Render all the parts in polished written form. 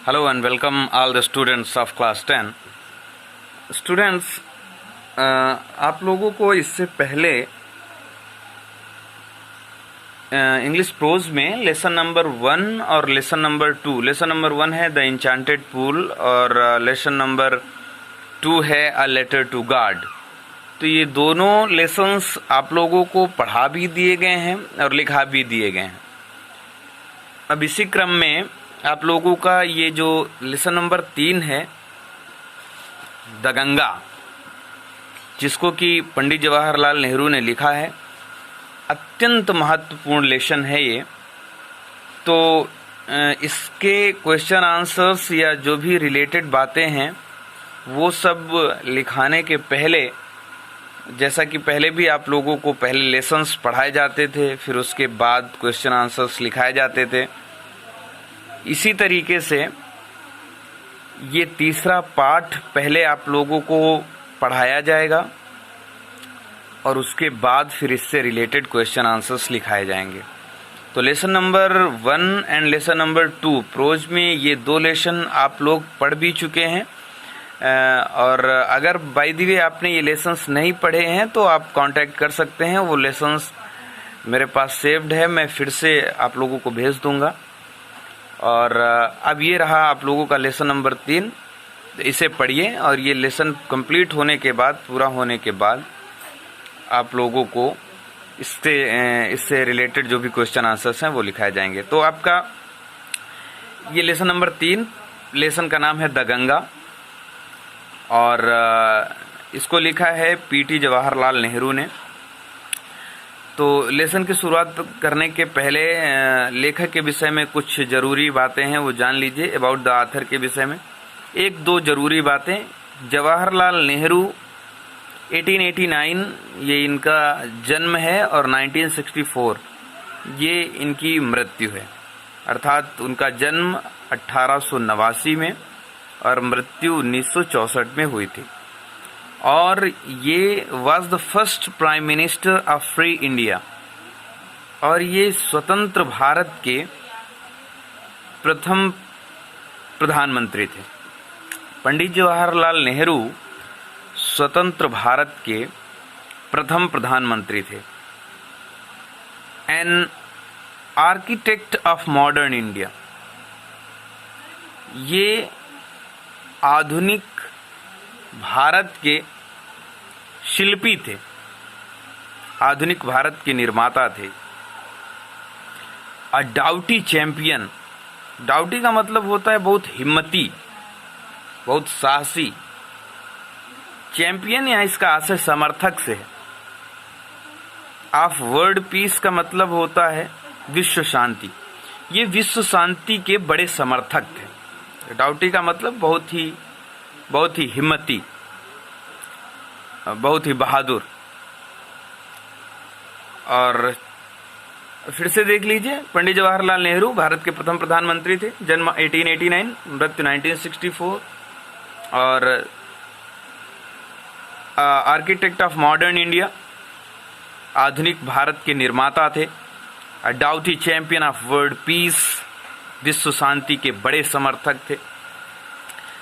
Hello and welcome all the students of class 10. Students, आप लोगों को इससे पहले इंग्लिश प्रोज में लेसन नंबर 1 और लेसन नंबर 2, लेसन नंबर 1 है द इंचांटेड पूल और लेसन नंबर 2 है अ लेटर टू गॉड। तो ये दोनों लेसन्स आप लोगों को पढ़ा भी दिए गए हैं और लिखा भी दिए गए हैं। अब इसी क्रम में आप लोगों का ये जो लेसन नंबर 3 है द गंगा, जिसको कि पंडित जवाहरलाल नेहरू ने लिखा है, अत्यंत महत्वपूर्ण लेसन है ये। तो इसके क्वेश्चन आंसर्स या जो भी रिलेटेड बातें हैं वो सब लिखाने के पहले, जैसा कि पहले भी आप लोगों को पहले लेसन्स पढ़ाए जाते थे, फिर उसके बाद क्वेश्चन आंसर्स लिखाए जाते थे, इसी तरीके से ये तीसरा पार्ट पहले आप लोगों को पढ़ाया जाएगा और उसके बाद फिर इससे रिलेटेड क्वेश्चन आंसर्स लिखाए जाएंगे। तो lesson number 1 and lesson number 2 prose में ये दो लेसन आप लोग पढ़ भी चुके हैं। और अगर बाय द वे आपने ये लेसन्स नहीं पढ़े हैं तो आप कांटेक्ट कर सकते हैं, वो लेसन्स मेरे पास सेव्ड है, मैं फिर से आप लोगों को भेज दूंगा। और अब ये रहा आप लोगों का लेसन नंबर 3, इसे पढ़िए और ये लेसन कंप्लीट होने के बाद, पूरा होने के बाद आप लोगों को इससे रिलेटेड जो भी क्वेश्चन आंसर्स हैं वो लिखाए जाएंगे। तो आपका ये लेसन नंबर 3 लेसन का नाम है द गंगा और इसको लिखा है पीटी जवाहरलाल नेहरू ने। तो लेसन की शुरुआत करने के पहले लेखक के विषय में कुछ ज़रूरी बातें हैं वो जान लीजिए। अबाउट द ऑथर के विषय में एक दो ज़रूरी बातें। जवाहरलाल नेहरू 1889 ये इनका जन्म है और 1964 ये इनकी मृत्यु है, अर्थात उनका जन्म 1889 में और मृत्यु 1964 में हुई थी। और ये was the first prime minister of free India, और ये स्वतंत्र भारत के प्रथम प्रधानमंत्री थे। पंडित जवाहरलाल नेहरू स्वतंत्र भारत के प्रथम प्रधानमंत्री थे। An architect of modern India, ये आधुनिक भारत के शिल्पी थे, आधुनिक भारत के निर्माता थे। अ डाउटी चैंपियन, डाउटी का मतलब होता है बहुत हिम्मती, बहुत साहसी। चैंपियन या इसका आशय समर्थक से है। ऑफ वर्ल्ड पीस का मतलब होता है विश्व शांति। ये विश्व शांति के बड़े समर्थक थे। डाउटी का मतलब बहुत ही हिम्मती, बहुत ही बहादुर। और फिर से देख लीजिए, पंडित जवाहरलाल नेहरू भारत के प्रथम प्रधानमंत्री थे, जन्म 1889, मृत्यु 1964, और आर्किटेक्ट ऑफ मॉडर्न इंडिया, आधुनिक भारत के निर्माता थे। अ duty champion of world peace, विश्व शांति के बड़े समर्थक थे।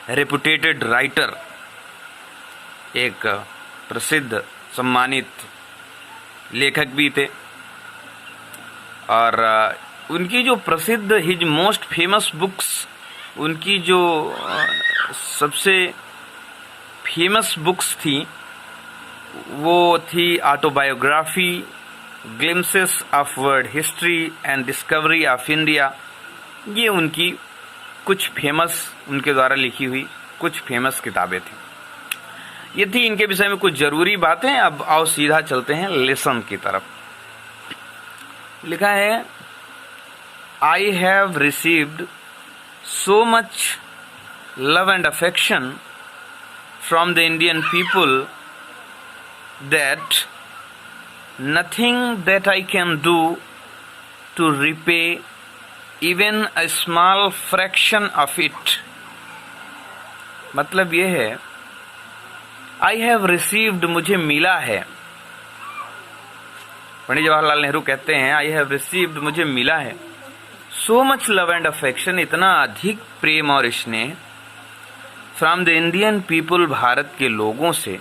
रेपुटेटेड राइटर, एक प्रसिद्ध सम्मानित लेखक भी थे। और उनकी जो प्रसिद्ध हिज मोस्ट फेमस बुक्स, उनकी जो सबसे फेमस बुक्स थी वो थी autobiography, glimpses of world history and discovery of India. ये उनकी कुछ फेमस, उनके द्वारा लिखी हुई कुछ फेमस किताबें थी। ये थी इनके विषय में कुछ जरूरी बातें। अब आओ सीधा चलते हैं लेसन की तरफ। लिखा है, I have received so much love and affection from the Indian people that nothing that I can do to repay even a small fraction of it. मतलब यह है, आई हैव रिसीव्ड, मुझे मिला है। पंडित जवाहरलाल नेहरू कहते हैं, आई हैव रिसीव्ड, मुझे मिला है, सो मच लव एंड अफेक्शन, इतना अधिक प्रेम और स्नेह from the Indian people, Bharat के लोगों से,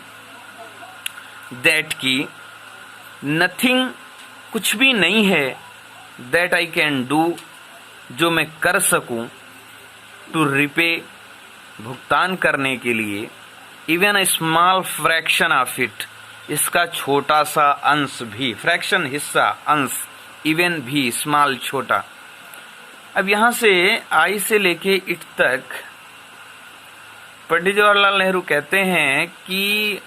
दैट की नथिंग, कुछ भी नहीं है, दैट आई कैन डू, जो मैं कर सकूं, टू रिपे, भुगतान करने के लिए, even a small fraction of it, इसका छोटा सा अंश भी, फ्रैक्शन हिस्सा, अंश, इवन भी, स्मॉल छोटा। अब यहां से आई से लेके इट तक पंडित जवाहरलाल नेहरू कहते हैं कि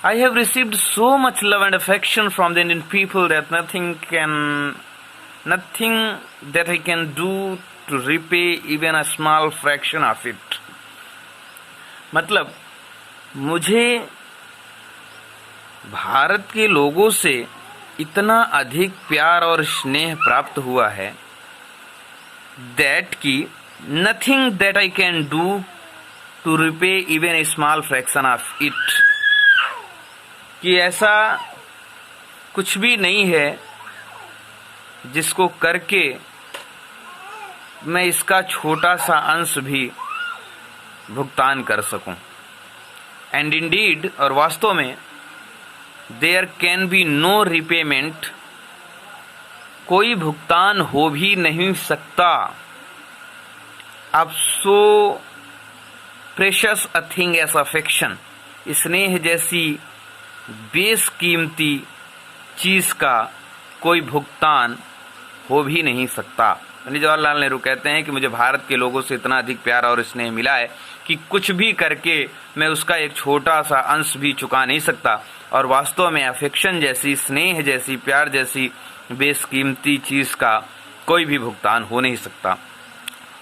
I have received so much love and affection from the Indian people that nothing that I can do to repay even a small fraction of it. मतलब मुझे भारत के लोगों से इतना अधिक प्यार और स्नेह प्राप्त हुआ है, that की nothing that I can do to repay even a small fraction of it, कि ऐसा कुछ भी नहीं है जिसको करके मैं इसका छोटा सा अंश भी भुगतान कर सकूं। एंड इंडीड, और वास्तव में, there can be no repayment, कोई भुगतान हो भी नहीं सकता, अब so precious a thing as affection, स्नेह जैसी बेशकीमती चीज का कोई भुगतान हो भी नहीं सकता। पंडित जवाहरलाल नेहरू कहते हैं कि मुझे भारत के लोगों से इतना अधिक प्यार और स्नेह मिला है कि कुछ भी करके मैं उसका एक छोटा सा अंश भी चुका नहीं सकता, और वास्तव में अफेक्शन जैसी, स्नेह जैसी, प्यार जैसी बेशकीमती चीज का कोई भी भुगतान हो नहीं सकता।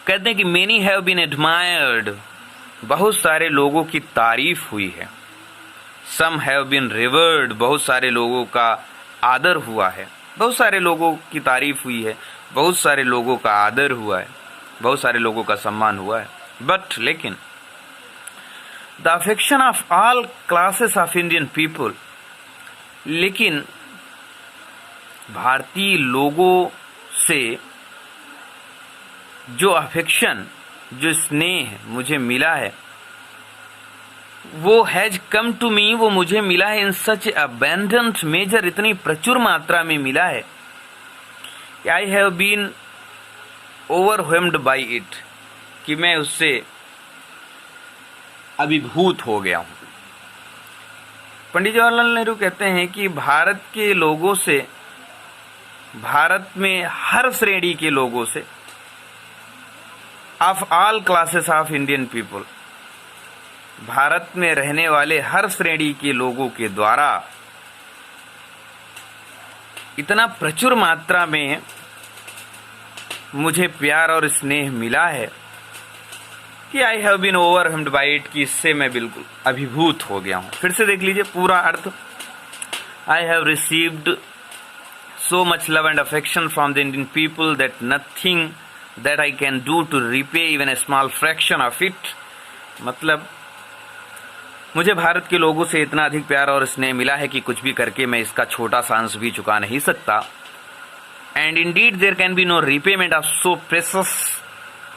कहते हैं कि मेनी हैव बीन एडमायर्ड, बहुत सारे लोगों की तारीफ हुई है। सम हैव बीन रिवर्ड, बहुत सारे लोगों का आदर हुआ है, बहुत सारे लोगों की तारीफ हुई है, बहुत सारे लोगों का आदर हुआ है, बहुत सारे लोगों का सम्मान हुआ है। बट लेकिन the affection of all classes of Indian people, लेकिन भारतीय लोगों से जो अफेक्शन, जो स्नेह मुझे मिला है, वो हैज कम टू मी, वो मुझे मिला है इन सच अबेंडेंट मेजर, इतनी प्रचुर मात्रा में मिला है, I have been overwhelmed by it, कि मैं उससे अभिभूत हो गया हूं। पंडित जवाहरलाल नेहरू कहते हैं कि भारत के लोगों से, भारत में हर श्रेणी के लोगों से, of all classes of Indian people, Bharat में रहने वाले हर श्रेणी के लोगों के द्वारा इतना प्रचुर मात्रा में मुझे प्यार और स्नेह मिला है कि I have been overwhelmed by it, कि इससे मैं बिल्कुल अभिभूत हो गया हूं। फिर से देख लीजिए पूरा अर्थ। I have received so much love and affection from the Indian people that nothing that I can do to repay even a small fraction of it, मतलब मुझे भारत के लोगों से इतना अधिक प्यार और स्नेह मिला है कि कुछ भी करके मैं इसका छोटा सा अंश भी चुका नहीं सकता। And indeed there can be no repayment of so precious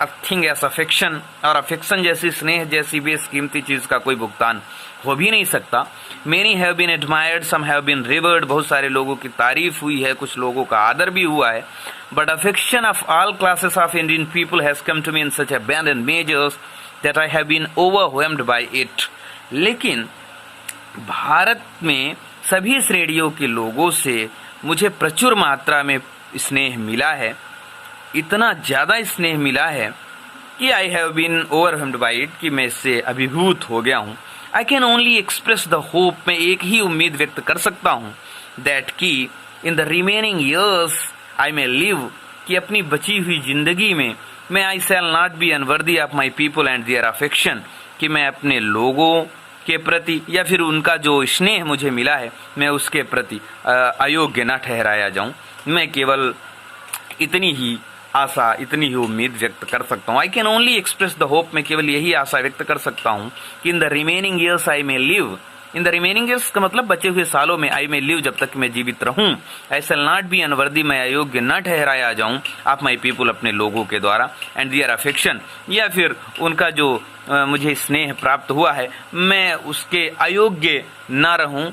a thing as affection, और अफेक्शन जैसी, स्नेह जैसी बेशकीमती चीज का कोई भुगतान हो भी नहीं सकता। Many have been admired, some have been revered, बहुत सारे लोगों की तारीफ हुई है, कुछ लोगों का आदर भी हुआ है। But affection of all classes of Indian people has come to me in such abundant measures that I have been overwhelmed by it, लेकिन भारत में सभी श्रेणियों के लोगों से मुझे प्रचुर मात्रा में स्नेह मिला है, इतना ज्यादा स्नेह मिला है कि I have been overwhelmed by it, कि मैं इससे अभिभूत हो गया हूं। I can only express the hope, मैं एक ही उम्मीद व्यक्त कर सकता हूं, दैट की in the remaining years I may live, कि अपनी बची हुई जिंदगी में मैं I shall not be unworthy of my people and their affection, कि मैं अपने लोगों के प्रति या फिर उनका जो स्नेह मुझे मिला है मैं उसके प्रति अयोग्य न ठहराया जाऊं। मैं केवल इतनी ही आशा, इतनी ही उम्मीद व्यक्त कर सकता हूँ। आई can only express the hope, मैं केवल यही आशा व्यक्त कर सकता हूँ कि इन the remaining years I may live, in the remaining years का मतलब बचे हुए सालों में, आई मे लिव, जब तक मैं जीवित रहूं, आई शैल नॉट बी अनवर्दी, मैं अयोग्य न ठहराया जाऊं, ऑफ माई पीपुल, अपने लोगों के द्वारा, एंड दियर अफेक्शन, या फिर उनका जो मुझे स्नेह प्राप्त हुआ है, मैं उसके अयोग्य न रहूं,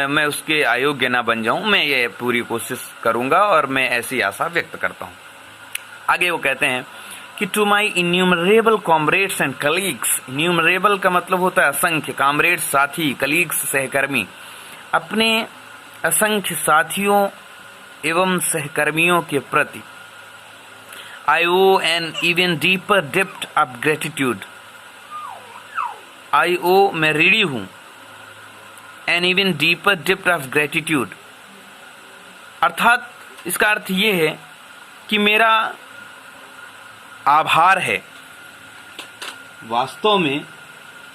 मैं उसके अयोग्य ना बन जाऊं, मैं ये पूरी कोशिश करूंगा और मैं ऐसी आशा व्यक्त करता हूं। आगे वो कहते हैं कि to my innumerable comrades and colleagues, innumerable का मतलब होता है असंख्य, कॉमरेड्स साथी, कलीग्स सहकर्मी, अपने असंख्य साथियों एवं सहकर्मियों के प्रति, I owe an even deeper depth of gratitude, I owe मैं ऋणी हूं, an even deeper depth of gratitude, अर्थात इसका अर्थ ये है कि मेरा आभार है। वास्तव में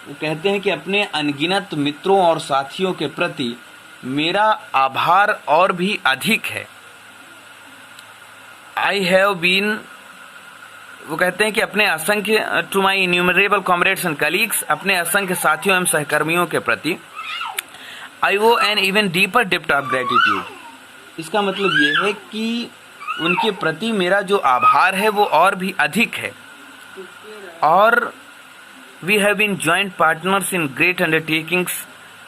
वो कहते हैं कि अपने अनगिनत मित्रों और साथियों के प्रति मेरा आभार और भी अधिक है। आई हैव बीन, वो कहते हैं कि अपने असंख्य, to my innumerable comrades and colleagues, अपने असंख्य साथियों एवं सहकर्मियों के प्रति, I owe an even deeper depth of gratitude, इसका मतलब ये है कि उनके प्रति मेरा जो आभार है वो और भी अधिक है। और we have been joint partners in great undertakings,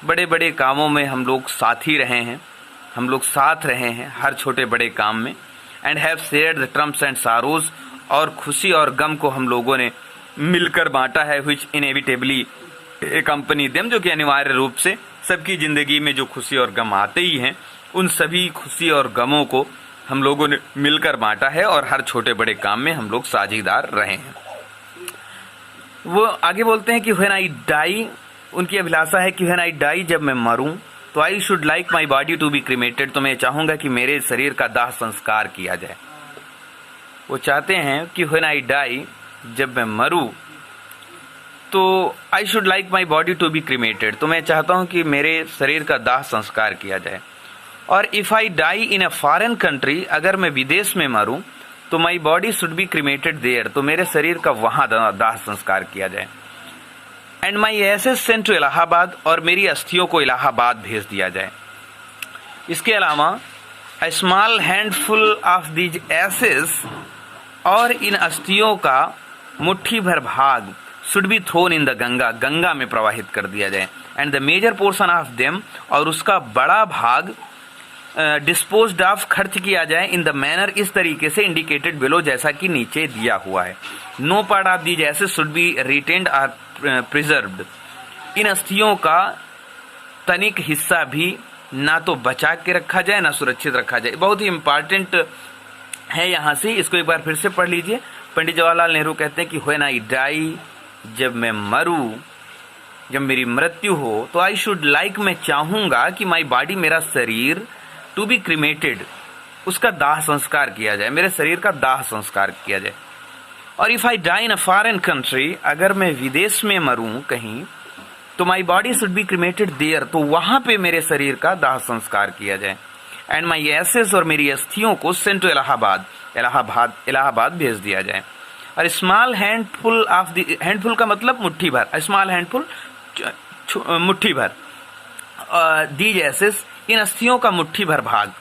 बड़े बड़े कामों में हम लोग साथी रहे हैं, हम लोग साथ रहे हैं हर छोटे बड़े काम में, and have shared the Trump's and sorrows, और खुशी और गम को हम लोगों ने मिलकर बांटा है, व्हिच इनएविटेबली एक्कम्पनी देम, जो कि अनिवार्य रूप से सबकी जिंदगी में जो खुशी और गम आते ही हैं, उन सभी खुशी और गमों को हम लोगों ने मिलकर बांटा है और हर छोटे बड़े काम में हम लोग साझीदार रहे हैं। वो आगे बोलते हैं कि व्हेन आई डाई, उनकी अभिलाषा है कि व्हेन आई डाई, जब मैं मरूं, तो I should like my body to be cremated, तो मैं चाहूंगा कि मेरे शरीर का दाह संस्कार किया जाए। वो चाहते हैं कि व्हेन आई डाई, जब मैं मरूं, तो I should like my body to be cremated, तो मैं चाहता हूं कि मेरे शरीर का दाह संस्कार किया जाए। और if I die in a foreign country, अगर मैं विदेश में मरूं, तो my body should be cremated there, तो मेरे शरीर का वहां दाह संस्कार किया जाए। And my ashes sent to Allahabad, और मेरी अस्थियों को इलाहाबाद भेज दिया जाए। इसके अलावा a small handful of these ashes, और इन अस्थियों का मुट्ठी भर भाग, should be thrown in the Ganga, Ganga में प्रवाहित कर दिया जाए। And the major portion of them, और उसका बड़ा भाग डिस्पोज्ड ऑफ, खर्च किया जाए, इन द मैनर, इस तरीके से, इंडिकेटेड बिलो, जैसा कि नीचे दिया हुआ है। No part of these ashes should be retained और प्रिजर्व्ड, इन अस्थियों का तनिक हिस्सा भी ना तो बचा के रखा जाए ना सुरक्षित रखा जाए। बहुत ही इंपॉर्टेंट है यहाँ से, इसको एक बार फिर से पढ़ लीजिए। पंडित जवाहरलाल नेहरू कहते हैं कि व्हेन आई डाई, जब मैं मरूं, जब मेरी मृत्यु हो, तो आई शुड लाइक, मैं चाहूंगा कि माई बॉडी, मेरा शरीर, टू बी क्रीमेटेड, उसका दाह संस्कार किया जाए, मेरे शरीर का दाह संस्कार किया जाए। और if I die in a foreign country, अगर मैं विदेश में मरूं कहीं, तो my body should be cremated there, तो वहां पे मेरे शरीर का दाह संस्कार किया जाए। एंड माई एसेस, और मेरी अस्थियों को सेंट टू इलाहाबाद, इलाहाबाद भेज दिया जाए। और small handful of the, handful का मतलब मुट्ठी भर, स्मॉल हैंडफुल मुट्ठी भर, दीज एसेस, इन अस्थियों का मुट्ठी भर भाग,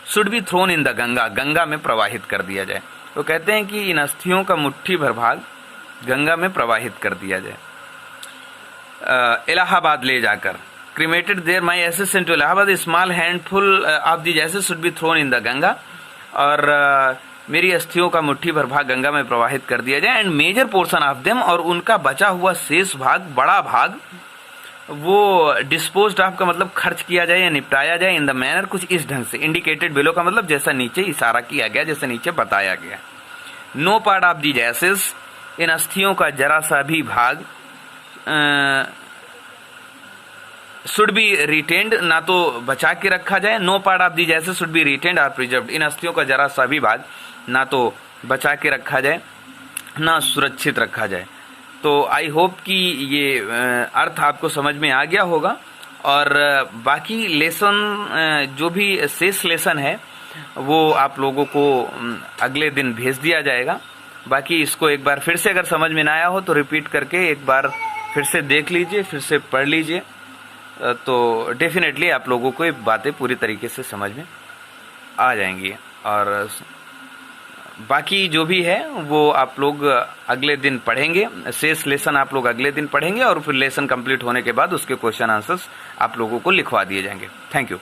should be thrown in the Ganga, Ganga में प्रवाहित कर दिया जाए। तो कहते हैं कि इन अस्थियों का मुट्ठी भर भाग गंगा में प्रवाहित कर दिया जाए, इलाहाबाद ले जाकर। Cremated there my ashes into Allahabad, small handful of these ashes should be thrown in the Ganga, और मेरी अस्थियों का मुट्ठी भर भाग गंगा में प्रवाहित कर दिया जाए। And major portion of them, और उनका बचा हुआ शेष भाग, बड़ा भाग, वो डिस्पोज्ड ऑफ का मतलब खर्च किया जाए या निपटाया जाए, इन द मैनर, कुछ इस ढंग से, इंडिकेटेड बिलो का मतलब जैसा नीचे इशारा किया गया, जैसा नीचे बताया गया। No part of these ashes, इन अस्थियों का जरा सा भी भाग, शुड बी रिटेन्ड, ना तो बचा के रखा जाए। No part of these ashes should be retained और प्रिजर्व्ड, इन अस्थियों का जरा सा भी भाग ना तो बचा के रखा जाए ना सुरक्षित रखा जाए। तो आई होप कि ये अर्थ आपको समझ में आ गया होगा। और बाकी लेसन, जो भी शेष लेसन है वो आप लोगों को अगले दिन भेज दिया जाएगा। बाकी इसको एक बार फिर से अगर समझ में ना आया हो तो रिपीट करके एक बार फिर से देख लीजिए, फिर से पढ़ लीजिए। तो डेफिनेटली आप लोगों को ये बातें पूरी तरीके से समझ में आ जाएंगी। और बाकी जो भी है वो आप लोग अगले दिन पढ़ेंगे, शेष लेसन आप लोग अगले दिन पढ़ेंगे और फिर लेसन कंप्लीट होने के बाद उसके क्वेश्चन आंसर्स आप लोगों को लिखवा दिए जाएंगे। Thank you.